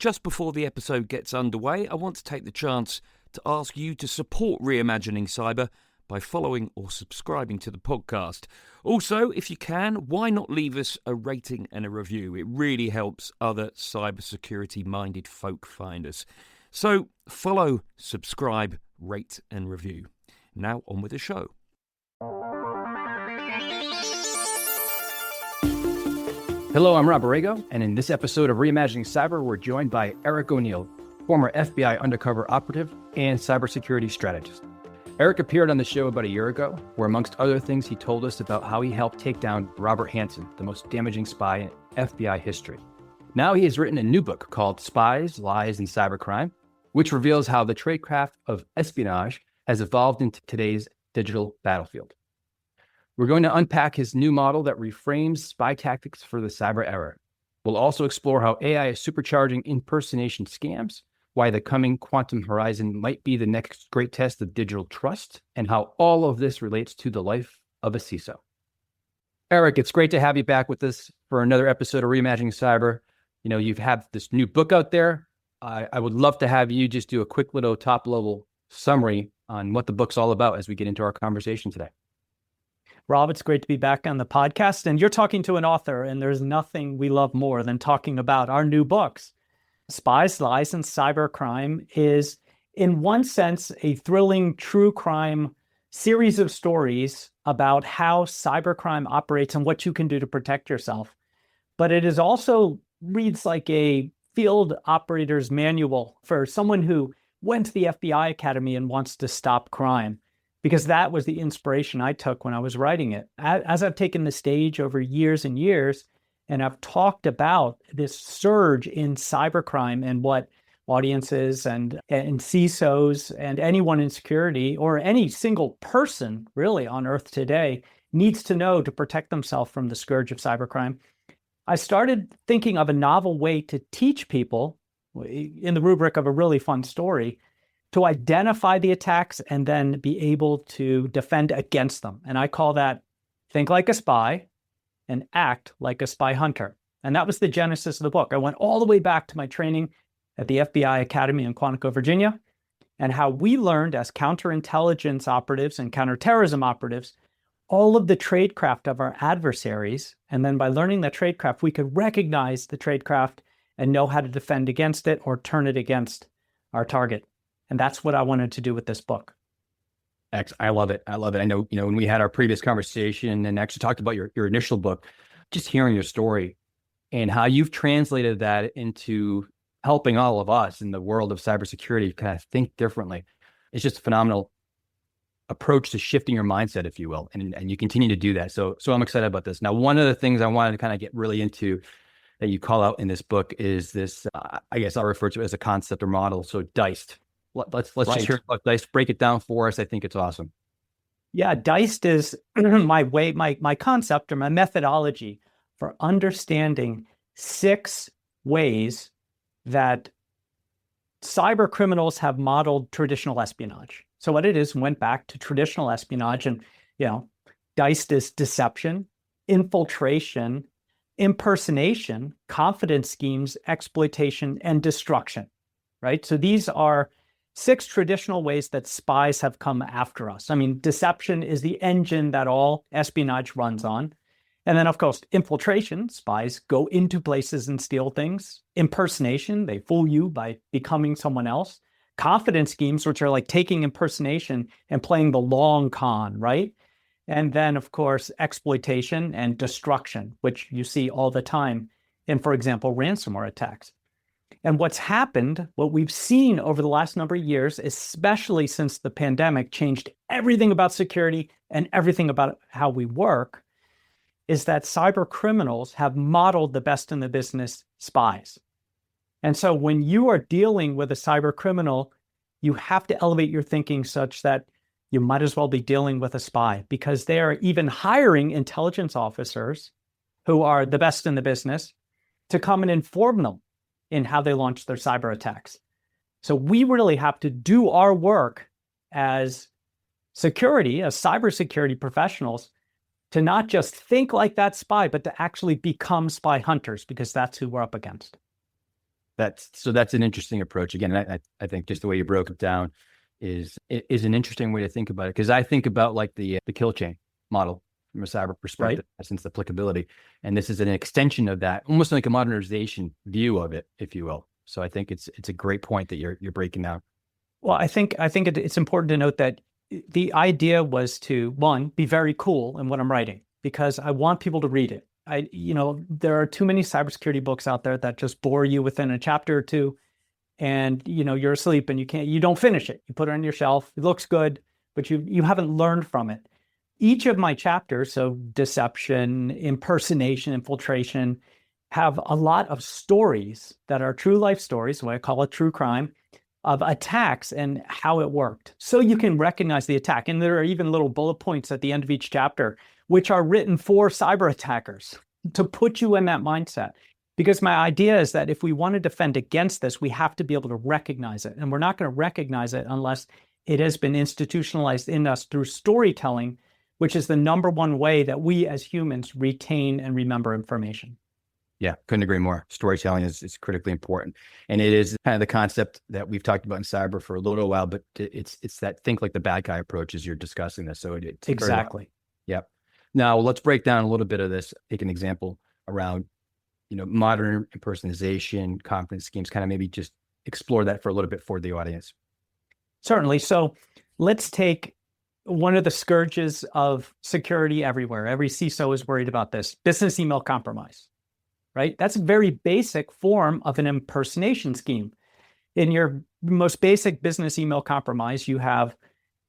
Just before the episode gets underway, I want to take the chance to ask you to support Reimagining Cyber by following or subscribing to the podcast. Also, if you can, why not leave us a rating and a review? It really helps other cybersecurity-minded folk find us. So follow, subscribe, rate and review. Now on with the show. Hello, I'm Rob Aragao, and in this episode of Reimagining Cyber, we're joined by Eric O'Neill, former FBI undercover operative and cybersecurity strategist. Eric appeared on the show about a year ago, where amongst other things, he told us about how he helped take down Robert Hanssen, the most damaging spy in FBI history. Now he has written a new book called Spies, Lies, and Cybercrime, which reveals how the tradecraft of espionage has evolved into today's digital battlefield. We're going to unpack his new model that reframes spy tactics for the cyber era. We'll also explore how AI is supercharging impersonation scams, why the coming quantum horizon might be the next great test of digital trust, and how all of this relates to the life of a CISO. Eric, it's great to have you back with us for another episode of Reimagining Cyber. You know, you've had this new book out there. I would love to have you just do a quick little top-level summary on what the book's all about as we get into our conversation today. Rob, it's great to be back on the podcast. And you're talking to an author, and there's nothing we love more than talking about our new books. Spies, Lies, and Cybercrime is, in one sense, a thrilling true crime series of stories about how cybercrime operates and what you can do to protect yourself. But it is also reads like a field operator's manual for someone who went to the FBI Academy and wants to stop crime. Because that was the inspiration I took when I was writing it. As I've taken the stage over years and years, and I've talked about this surge in cybercrime and what audiences and CISOs and anyone in security or any single person really on earth today needs to know to protect themselves from the scourge of cybercrime, I started thinking of a novel way to teach people in the rubric of a really fun story to identify the attacks and then be able to defend against them. And I call that think like a spy and act like a spy hunter. And that was the genesis of the book. I went all the way back to my training at the FBI Academy in Quantico, Virginia, and how we learned as counterintelligence operatives and counterterrorism operatives, all of the tradecraft of our adversaries. And then by learning that tradecraft, we could recognize the tradecraft and know how to defend against it or turn it against our target. And that's what I wanted to do with this book. I love it. I love it. I know, when we had our previous conversation and actually talked about your initial book, just hearing your story and how you've translated that into helping all of us in the world of cybersecurity kind of think differently. It's just a phenomenal approach to shifting your mindset, if you will. And you continue to do that. So I'm excited about this. Now, one of the things I wanted to kind of get really into that you call out in this book is this, I guess I'll refer to it as a concept or model. So D.I.C.E.D. Let's right. Just hear about D.I.C.E.D. Break it down for us. I think it's awesome. Yeah, D.I.C.E.D. is my concept or my methodology for understanding 6 ways that cyber criminals have modeled traditional espionage. So what it is went back to traditional espionage, and D.I.C.E.D. is deception, infiltration, impersonation, confidence schemes, exploitation, and destruction. Right? So these are 6 traditional ways that spies have come after us. I mean, deception is the engine that all espionage runs on. And then, of course, infiltration, spies go into places and steal things. Impersonation, they fool you by becoming someone else. Confidence schemes, which are like taking impersonation and playing the long con, right? And then, of course, exploitation and destruction, which you see all the time in, for example, ransomware attacks. And what's happened, what we've seen over the last number of years, especially since the pandemic changed everything about security and everything about how we work, is that cyber criminals have modeled the best in the business spies. And so when you are dealing with a cyber criminal, you have to elevate your thinking such that you might as well be dealing with a spy, because they are even hiring intelligence officers who are the best in the business to come and inform them in how they launch their cyber attacks. So we really have to do our work as cybersecurity professionals, to not just think like that spy, but to actually become spy hunters, because that's who we're up against. That's an interesting approach. Again, I think just the way you broke it down is an interesting way to think about it, because I think about like the kill chain model from a cyber perspective, since applicability, and this is an extension of that, almost like a modernization view of it, if you will. So I think it's a great point that you're breaking down. Well, I think it's important to note that the idea was to, one, be very cool in what I'm writing, because I want people to read it. There are too many cybersecurity books out there that just bore you within a chapter or two, and you're asleep and you don't finish it. You put it on your shelf. It looks good, but you haven't learned from it. Each of my chapters, so deception, impersonation, infiltration, have a lot of stories that are true life stories, what I call it true crime, of attacks and how it worked. So you can recognize the attack. And there are even little bullet points at the end of each chapter, which are written for cyber attackers to put you in that mindset. Because my idea is that if we want to defend against this, we have to be able to recognize it. And we're not going to recognize it unless it has been institutionalized in us through storytelling, which is the number one way that we as humans retain and remember information. Yeah, couldn't agree more. Storytelling is critically important. And it is kind of the concept that we've talked about in cyber for a little while, but it's that think like the bad guy approach as you're discussing this. So it's exactly. Yep. Now let's break down a little bit of this. Take an example around, modern impersonation, confidence schemes, kind of maybe just explore that for a little bit for the audience. Certainly. So let's take one of the scourges of security everywhere. Every CISO is worried about this: business email compromise. Right? That's a very basic form of an impersonation scheme. In your most basic business email compromise, you have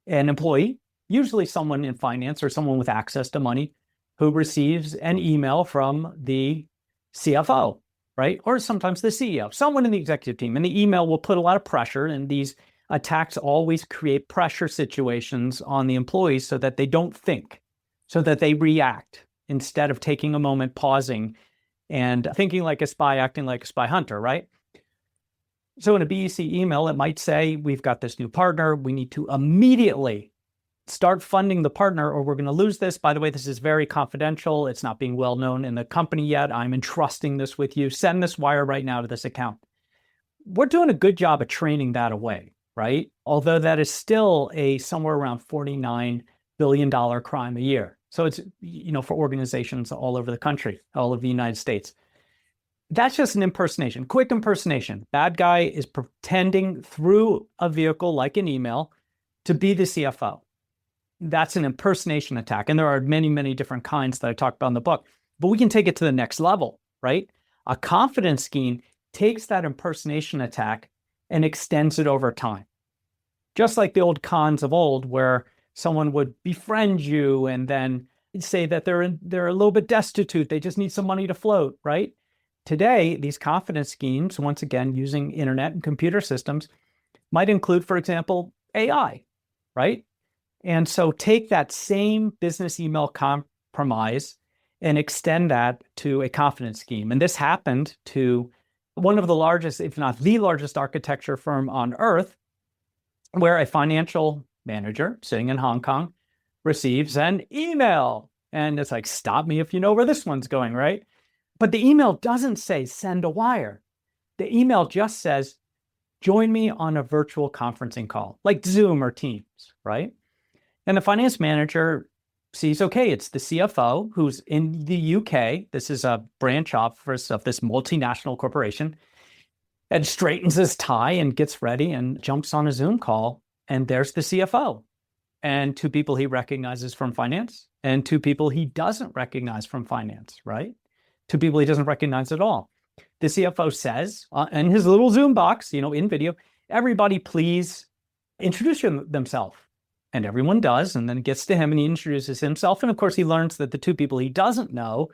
an employee, usually someone in finance or someone with access to money, who receives an email from the CFO, right? Or sometimes the CEO, someone in the executive team. And the email will put a lot of pressure, and these attacks always create pressure situations on the employees so that they don't think, so that they react instead of taking a moment, pausing, and thinking like a spy, acting like a spy hunter, right? So in a BEC email, it might say, we've got this new partner. We need to immediately start funding the partner or we're going to lose this. By the way, this is very confidential. It's not being well known in the company yet. I'm entrusting this with you. Send this wire right now to this account. We're doing a good job of training that away, right? Although that is still a somewhere around $49 billion crime a year. So it's, for organizations all over the country, all over the United States. That's just an impersonation, quick impersonation. Bad guy is pretending through a vehicle like an email to be the CFO. That's an impersonation attack. And there are many, many different kinds that I talk about in the book. But we can take it to the next level, right? A confidence scheme takes that impersonation attack and extends it over time. Just like the old cons of old, where someone would befriend you and then say that they're a little bit destitute. They just need some money to float, right? Today, these confidence schemes, once again, using internet and computer systems, might include, for example, AI, right? And so take that same business email compromise and extend that to a confidence scheme. And this happened to one of the largest, if not the largest architecture firm on earth, where a financial manager sitting in Hong Kong receives an email. And it's like, stop me if you know where this one's going, right? But the email doesn't say send a wire. The email just says, join me on a virtual conferencing call, like Zoom or Teams, right? And the finance manager sees, okay, it's the CFO who's in the UK. This is a branch office of this multinational corporation, and straightens his tie and gets ready and jumps on a Zoom call. And there's the CFO and two people he recognizes from finance and two people he doesn't recognize from finance, right? Two people he doesn't recognize at all. The CFO says in his little Zoom box, in video, everybody please introduce themselves. And everyone does. And then it gets to him and he introduces himself. And of course, he learns that the two people he doesn't know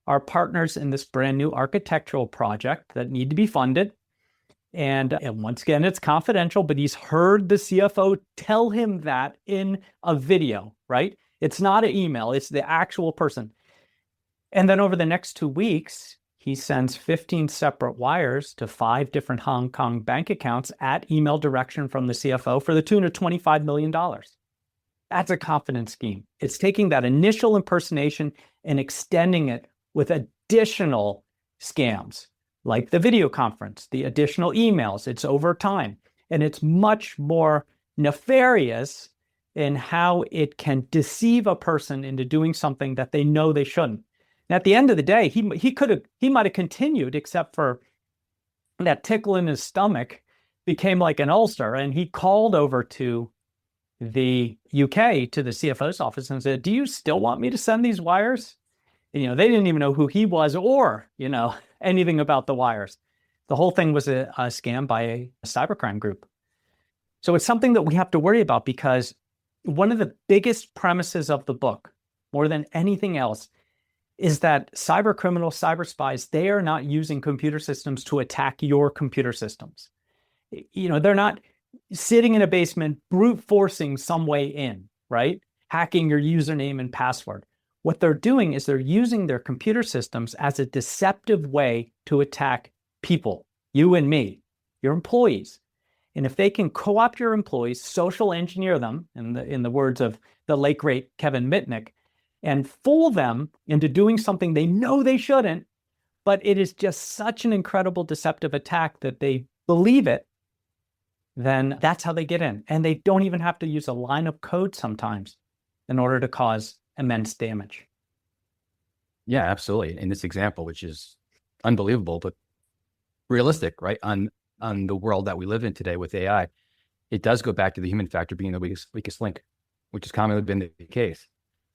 are partners in this brand new architectural project that need to be funded. And once again, it's confidential, but he's heard the CFO tell him that in a video, right? It's not an email, it's the actual person. And then over the next 2 weeks, he sends 15 separate wires to 5 different Hong Kong bank accounts at email direction from the CFO for the tune of $25 million. That's a confidence scheme. It's taking that initial impersonation and extending it with additional scams like the video conference, the additional emails. It's over time. And it's much more nefarious in how it can deceive a person into doing something that they know they shouldn't. And at the end of the day, he might have continued, except for that tickle in his stomach became like an ulcer. And he called over to the UK, to the CFO's office, and said, "Do you still want me to send these wires?" And, they didn't even know who he was or, anything about the wires. The whole thing was a scam by a cybercrime group. So it's something that we have to worry about, because one of the biggest premises of the book, more than anything else, is that cyber criminals, cyber spies, they are not using computer systems to attack your computer systems. They're not sitting in a basement, brute forcing some way in, right? Hacking your username and password. What they're doing is they're using their computer systems as a deceptive way to attack people, you and me, your employees. And if they can co-opt your employees, social engineer them, in the words of the late great Kevin Mitnick, and fool them into doing something they know they shouldn't, but it is just such an incredible deceptive attack that they believe it, then that's how they get in. And they don't even have to use a line of code sometimes in order to cause immense damage. Yeah, absolutely. In this example, which is unbelievable, but realistic, right? On the world that we live in today with AI, it does go back to the human factor being the weakest link, which has commonly been the case.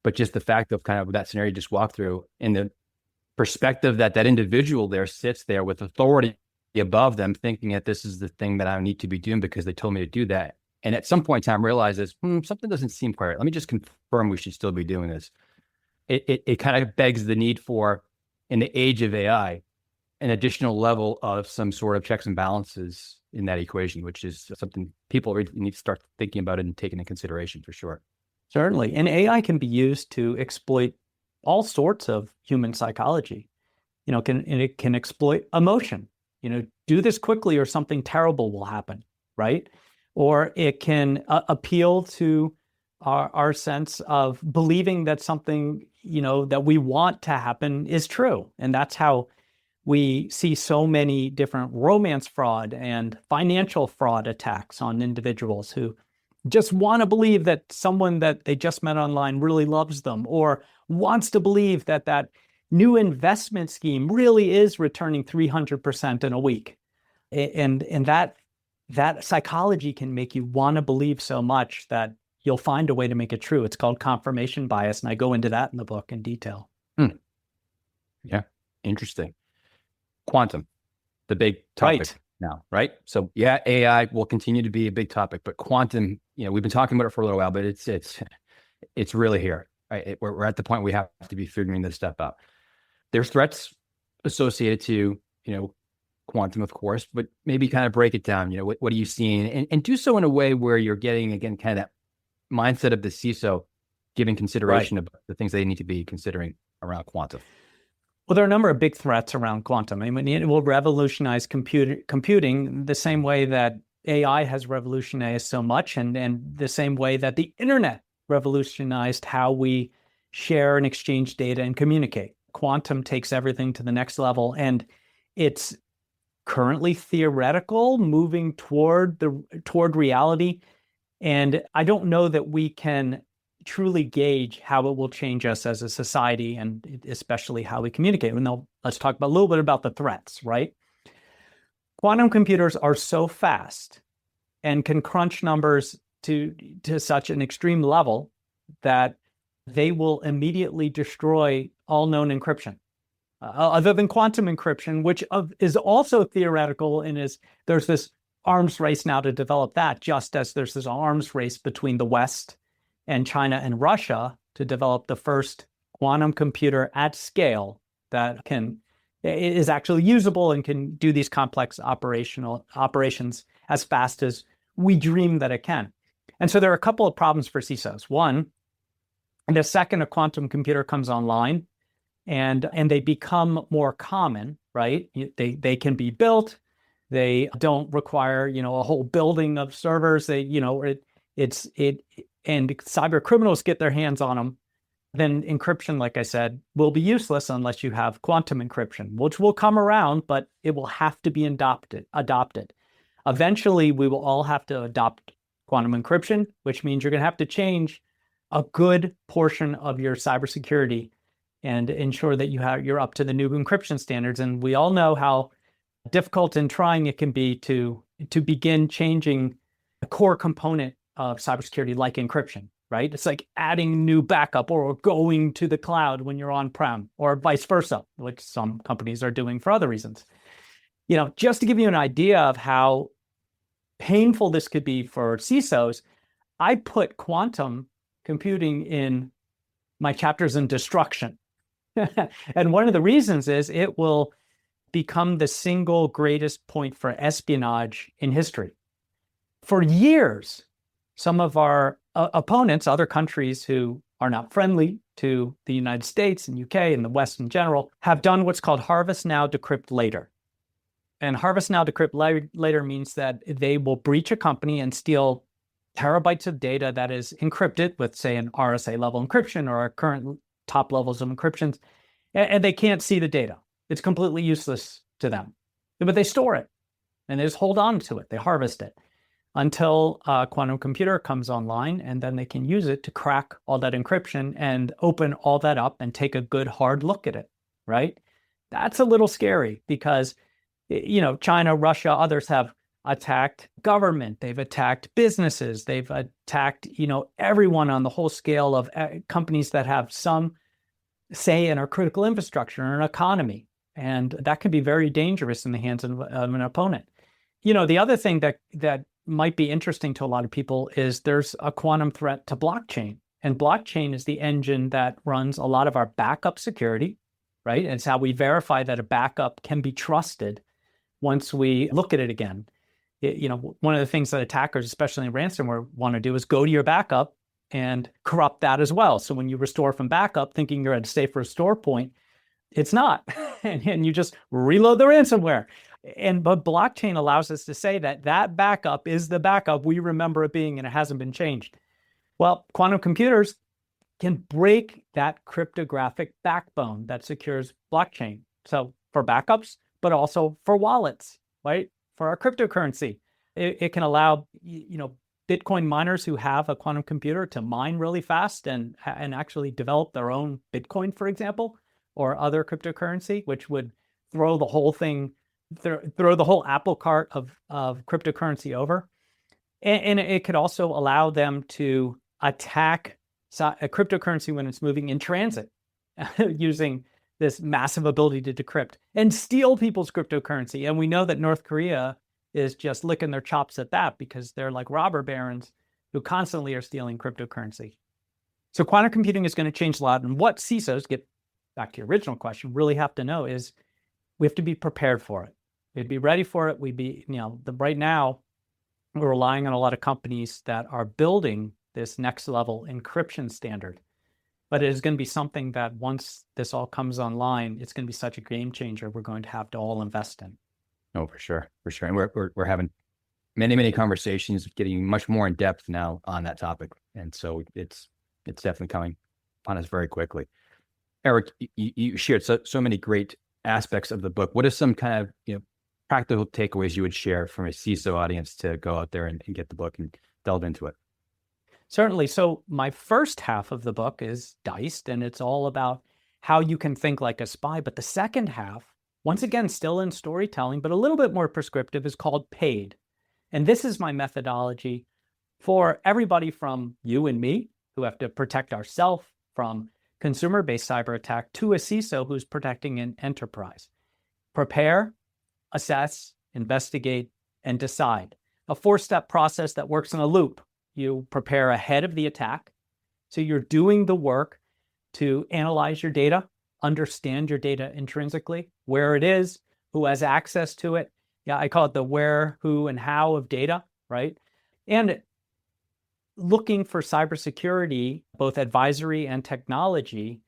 But just the fact of kind of that scenario you just walked through, and the perspective that individual there sits there with authority above them, thinking that this is the thing that I need to be doing because they told me to do that. And at some point in time realizes, something doesn't seem quite right. Let me just confirm we should still be doing this. It kind of begs the need for, in the age of AI, an additional level of some sort of checks and balances in that equation, which is something people really need to start thinking about and taking into consideration for sure. Certainly. And AI can be used to exploit all sorts of human psychology. It can exploit emotion. Do this quickly or something terrible will happen, right? Or it can appeal to our sense of believing that something, that we want to happen is true. And that's how we see so many different romance fraud and financial fraud attacks on individuals who just want to believe that someone that they just met online really loves them, or wants to believe that that new investment scheme really is returning 300% in a week. And that psychology can make you want to believe so much that you'll find a way to make it true. It's called confirmation bias, and I go into that in the book in detail. Yeah, interesting. Quantum, the big topic now, right? So yeah, AI will continue to be a big topic, but quantum, we've been talking about it for a little while, but it's really here. Right? We're at the point we have to be figuring this stuff out. There's threats associated to, quantum, of course, but maybe kind of break it down. What are you seeing, and do so in a way where you're getting, again, kind of that mindset of the CISO, giving consideration about the things they need to be considering around quantum. Well, there are a number of big threats around quantum. I mean, it will revolutionize computing the same way that AI has revolutionized so much, and the same way that the internet revolutionized how we share and exchange data and communicate. Quantum takes everything to the next level, and it's currently theoretical, moving toward reality. And I don't know that we can truly gauge how it will change us as a society, and especially how we communicate. And now let's talk a little bit about the threats, right? Quantum computers are so fast and can crunch numbers to such an extreme level that they will immediately destroy all known encryption. Other than quantum encryption, which is also theoretical, and there's this arms race now to develop that, just as there's this arms race between the West and China and Russia to develop the first quantum computer at scale that is actually usable and can do these complex operations as fast as we dream that it can. And so there are a couple of problems for CISOs. One, the second a quantum computer comes online and they become more common, right? They can be built. They don't require, a whole building of servers. And cyber criminals get their hands on them. then encryption, like I said, will be useless unless you have quantum encryption, which will come around, but it will have to be adopted. Eventually, we will all have to adopt quantum encryption, which means you're going to have to change a good portion of your cybersecurity and ensure that you're up to the new encryption standards. And we all know how difficult and trying it can be to begin changing a core component of cybersecurity like encryption, right? It's like adding new backup or going to the cloud when you're on-prem, or vice versa, which some companies are doing for other reasons. Just to give you an idea of how painful this could be for CISOs, I put quantum computing in my chapters in destruction. And one of the reasons is it will become the single greatest point for espionage in history. For years, some of our opponents, other countries who are not friendly to the United States and UK and the West in general, have done what's called harvest now, decrypt later. And harvest now, decrypt later means that they will breach a company and steal terabytes of data that is encrypted with, say, an RSA level encryption or our current top levels of encryptions, and they can't see the data. It's completely useless to them. But they store it, and they just hold on to it. They harvest it until a quantum computer comes online, and then they can use it to crack all that encryption and open all that up and take a good hard look at it, right? That's a little scary because, China, Russia, others have attacked government, they've attacked businesses, they've attacked, everyone on the whole scale of companies that have some say in our critical infrastructure or an economy. And that can be very dangerous in the hands of an opponent. The other thing that might be interesting to a lot of people is there's a quantum threat to blockchain. And blockchain is the engine that runs a lot of our backup security, right? And it's how we verify that a backup can be trusted once we look at it again. One of the things that attackers, especially in ransomware, want to do is go to your backup and corrupt that as well. So when you restore from backup, thinking you're at a safe restore point, it's not. and you just reload the ransomware. But blockchain allows us to say that backup is the backup we remember it being, and it hasn't been changed. Well, quantum computers can break that cryptographic backbone that secures blockchain. So for backups, but also for wallets, right? For our cryptocurrency, it can allow, Bitcoin miners who have a quantum computer to mine really fast and actually develop their own Bitcoin, for example, or other cryptocurrency, which would throw the whole thing, throw the whole apple cart of cryptocurrency over. And it could also allow them to attack a cryptocurrency when it's moving in transit using this massive ability to decrypt and steal people's cryptocurrency. And we know that North Korea is just licking their chops at that because they're like robber barons who constantly are stealing cryptocurrency. So quantum computing is going to change a lot. And what CISOs, get back to your original question, really have to know is we have to be prepared for it. We'd be ready for it. Right now, we're relying on a lot of companies that are building this next level encryption standard. But it is going to be something that once this all comes online, it's going to be such a game changer we're going to have to all invest in. Oh, for sure. And we're having many conversations, getting much more in depth now on that topic. And so it's definitely coming on us very quickly. Eric, you shared so many great aspects of the book. What are some kind of practical takeaways you would share from a CISO audience to go out there and get the book and delve into it? Certainly. So my first half of the book is D.I.C.E.D, and it's all about how you can think like a spy. But the second half, once again, still in storytelling, but a little bit more prescriptive, is called P.A.I.D. And this is my methodology for everybody from you and me who have to protect ourselves from consumer-based cyber attack to a CISO who's protecting an enterprise. Prepare, assess, investigate, and decide. A 4-step process that works in a loop. You prepare ahead of the attack. So you're doing the work to analyze your data, understand your data intrinsically, where it is, who has access to it. Yeah, I call it the where, who, and how of data, right? And looking for cybersecurity, both advisory and technology,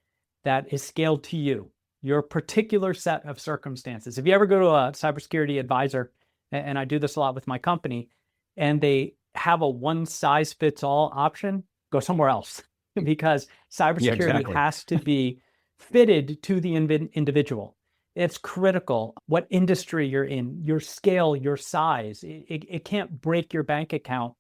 that is scaled to you, your particular set of circumstances. If you ever go to a cybersecurity advisor, and I do this a lot with my company, and they have a one-size-fits-all option, go somewhere else. because cybersecurity exactly. has to be fitted to the individual. It's critical what industry you're in, your scale, your size. It can't break your bank account,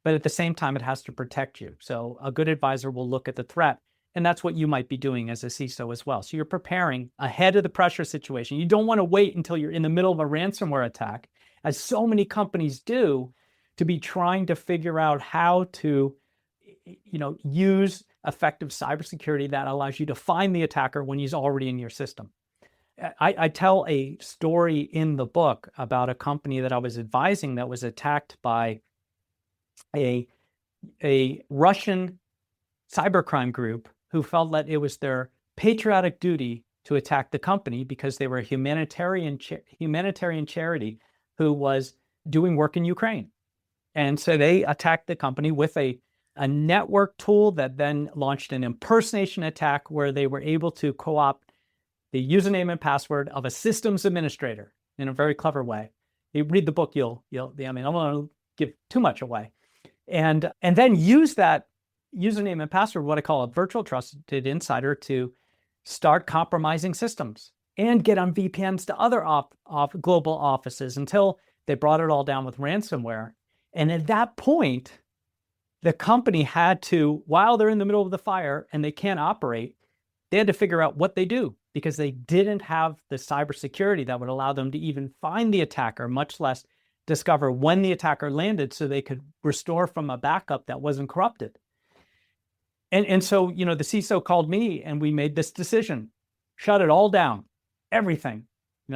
but at the same time, it has to protect you. So a good advisor will look at the threat. And that's what you might be doing as a CISO as well. So you're preparing ahead of the pressure situation. You don't want to wait until you're in the middle of a ransomware attack, as so many companies do, to be trying to figure out how to, use effective cybersecurity that allows you to find the attacker when he's already in your system. I tell a story in the book about a company that I was advising that was attacked by a Russian cybercrime group who felt that it was their patriotic duty to attack the company because they were a humanitarian charity who was doing work in Ukraine. And so they attacked the company with a network tool that then launched an impersonation attack where they were able to co-opt the username and password of a systems administrator in a very clever way. You read the book, I don't want to give too much away. And then use that username and password, what I call a virtual trusted insider, to start compromising systems and get on VPNs to other global offices until they brought it all down with ransomware. And at that point, the company had to, while they're in the middle of the fire and they can't operate, they had to figure out what they do because they didn't have the cybersecurity that would allow them to even find the attacker, much less discover when the attacker landed so they could restore from a backup that wasn't corrupted. And so, the CISO called me and we made this decision, shut it all down, everything,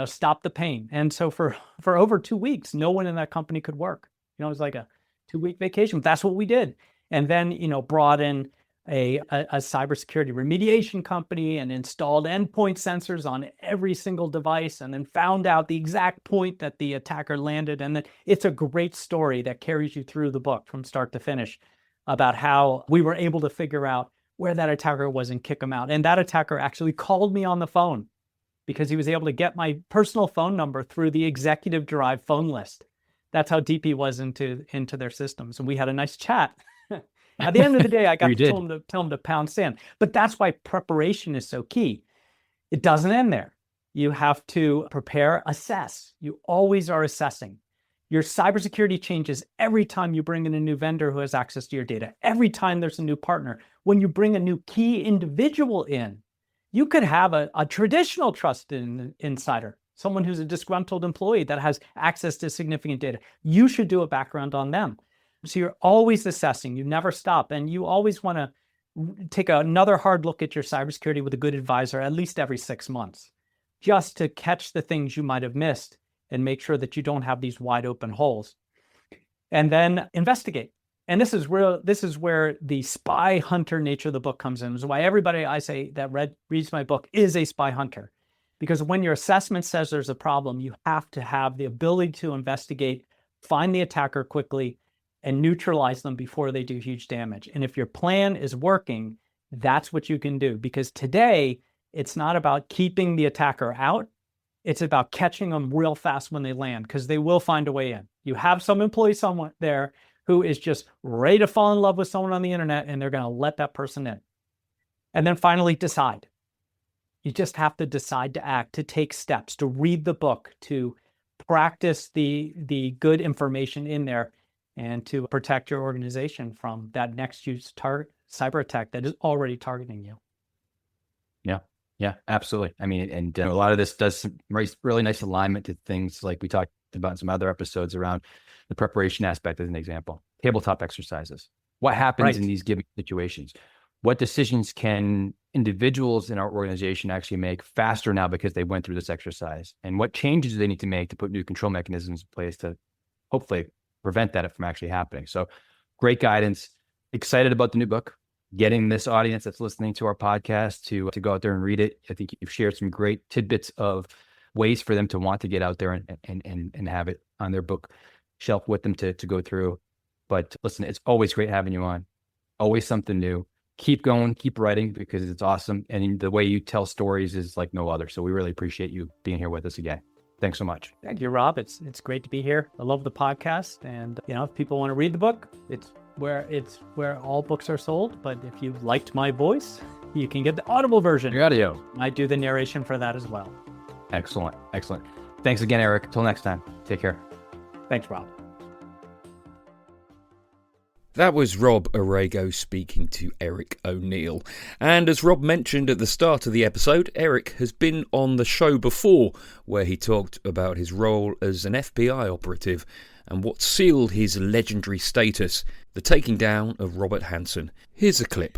stop the pain. And so for over 2 weeks, no one in that company could work. It was like a 2-week vacation. That's what we did. And then, brought in a cybersecurity remediation company and installed endpoint sensors on every single device, and then found out the exact point that the attacker landed. And then it's a great story that carries you through the book from start to finish about how we were able to figure out where that attacker was and kick him out. And that attacker actually called me on the phone because he was able to get my personal phone number through the executive derived phone list. That's how deep he was into their systems. And we had a nice chat. At the end of the day, I got to tell him to pound sand. But that's why preparation is so key. It doesn't end there. You have to prepare, assess. You always are assessing. Your cybersecurity changes every time you bring in a new vendor who has access to your data, every time there's a new partner. When you bring a new key individual in, you could have a traditional trusted insider, someone who's a disgruntled employee that has access to significant data. You should do a background on them. So you're always assessing, you never stop. And you always want to take another hard look at your cybersecurity with a good advisor at least every 6 months, just to catch the things you might have missed and make sure that you don't have these wide open holes. And then investigate. And this is where the spy hunter nature of the book comes in. This is why everybody I say that reads my book is a spy hunter. Because when your assessment says there's a problem, you have to have the ability to investigate, find the attacker quickly, and neutralize them before they do huge damage. And if your plan is working, that's what you can do. Because today, it's not about keeping the attacker out. It's about catching them real fast when they land, because they will find a way in. You have some employee somewhere there who is just ready to fall in love with someone on the internet, and they're going to let that person in. And then finally, decide. You just have to decide to act, to take steps, to read the book, to practice the good information in there, and to protect your organization from that next huge cyber attack that is already targeting you. Yeah, absolutely. I mean, and a lot of this does some really nice alignment to things like we talked about in some other episodes around the preparation aspect as an example. Tabletop exercises. What happens in these given situations? What decisions can individuals in our organization actually make faster now because they went through this exercise? And what changes do they need to make to put new control mechanisms in place to hopefully prevent that from actually happening? So great guidance. Excited about the new book. Getting this audience that's listening to our podcast to go out there and read it. I think you've shared some great tidbits of ways for them to want to get out there and have it on their bookshelf with them to go through. But listen, it's always great having you on. Always something new. Keep going, keep writing, because it's awesome. And the way you tell stories is like no other. So we really appreciate you being here with us again. Thanks so much. Thank you, Rob. It's great to be here. I love the podcast. And, if people want to read the book, it's where all books are sold. But if you liked my voice, you can get the Audible version. Your audio. I do the narration for that as well. Excellent. Thanks again, Eric. Until next time, take care. Thanks, Rob. That was Rob Aragao speaking to Eric O'Neill. And as Rob mentioned at the start of the episode, Eric has been on the show before, where he talked about his role as an FBI operative and what sealed his legendary status, the taking down of Robert Hanssen. Here's a clip.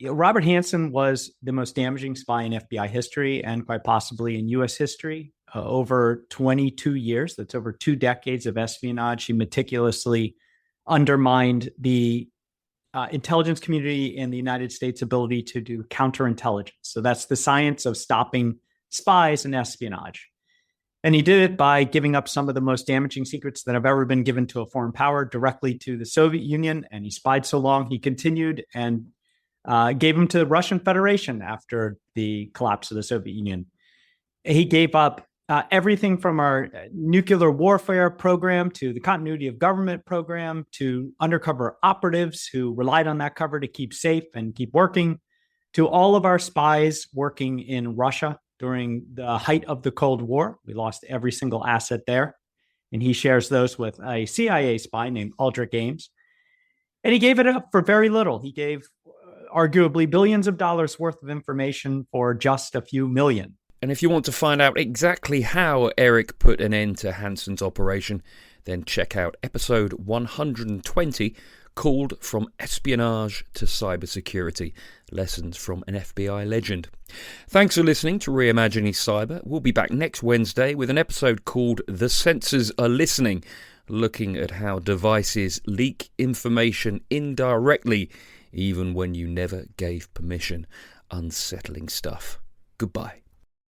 Robert Hanssen was the most damaging spy in FBI history and quite possibly in U.S. history. Over 22 years, that's over 2 decades of espionage. He meticulously undermined the intelligence community in the United States' ability to do counterintelligence. So that's the science of stopping spies and espionage. And he did it by giving up some of the most damaging secrets that have ever been given to a foreign power directly to the Soviet Union. And he spied so long, he continued and gave them to the Russian Federation after the collapse of the Soviet Union. He gave up everything from our nuclear warfare program to the continuity of government program to undercover operatives who relied on that cover to keep safe and keep working, to all of our spies working in Russia during the height of the Cold War. We lost every single asset there. And he shares those with a CIA spy named Aldrich Ames. And he gave it up for very little. He gave arguably billions of dollars worth of information for just a few million. And if you want to find out exactly how Eric put an end to Hanssen's operation, then check out episode 120 called From Espionage to Cybersecurity, Lessons from an FBI Legend. Thanks for listening to Reimagining Cyber. We'll be back next Wednesday with an episode called The Sensors Are Listening, looking at how devices leak information indirectly, even when you never gave permission. Unsettling stuff. Goodbye.